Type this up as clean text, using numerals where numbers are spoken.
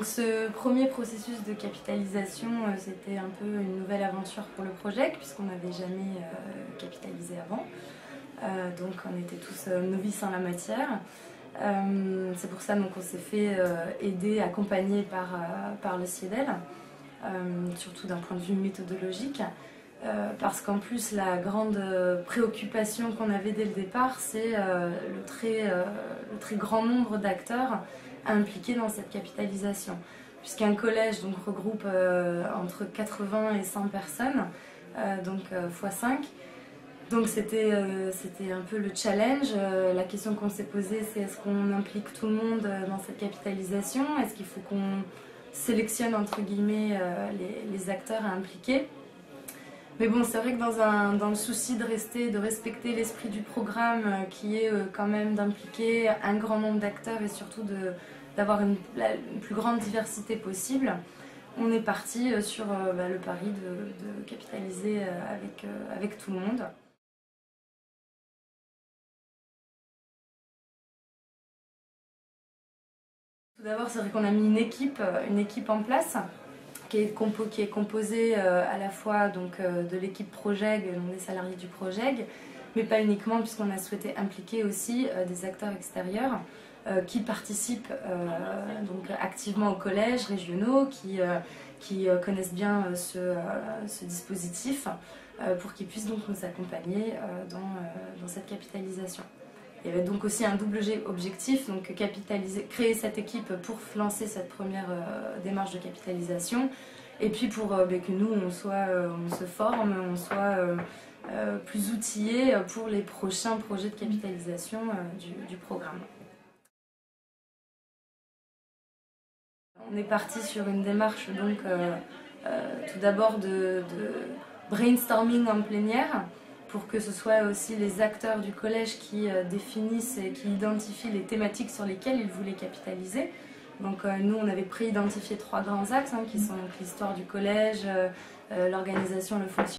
Donc ce premier processus de capitalisation, c'était un peu une nouvelle aventure pour le projet, puisqu'on n'avait jamais capitalisé avant. Donc on était tous novices en la matière. C'est pour ça qu'on s'est fait aider, accompagner par le CIEDEL, surtout d'un point de vue méthodologique. Parce qu'en plus la grande préoccupation qu'on avait dès le départ, c'est le très grand nombre d'acteurs impliqués dans cette capitalisation. Puisqu'un collège donc, regroupe entre 80 et 100 personnes, donc x5. Donc c'était un peu le challenge. La question qu'on s'est posée, c'est est-ce qu'on implique tout le monde dans cette capitalisation? Est-ce qu'il faut qu'on sélectionne entre guillemets les acteurs à impliquer? Mais bon, c'est vrai que dans le souci de respecter l'esprit du programme, qui est quand même d'impliquer un grand nombre d'acteurs et surtout d'avoir la plus grande diversité possible, on est parti sur le pari de capitaliser avec tout le monde. Tout d'abord, c'est vrai qu'on a mis une équipe en place qui est composée à la fois donc, de l'équipe Projeg, donc des salariés du Projeg, mais pas uniquement, puisqu'on a souhaité impliquer aussi des acteurs extérieurs qui participent donc activement aux collèges régionaux, qui connaissent bien ce dispositif, pour qu'ils puissent donc nous accompagner dans cette capitalisation. Il y avait donc aussi un double objectif, donc créer cette équipe pour lancer cette première démarche de capitalisation, et puis pour que nous on se forme, on soit plus outillés pour les prochains projets de capitalisation du programme. On est parti sur une démarche donc tout d'abord de brainstorming en plénière, pour que ce soit aussi les acteurs du collège qui définissent et qui identifient les thématiques sur lesquelles ils voulaient capitaliser. Donc nous, on avait préidentifié 3 grands axes, qui sont l'histoire du collège, l'organisation, le fonctionnement.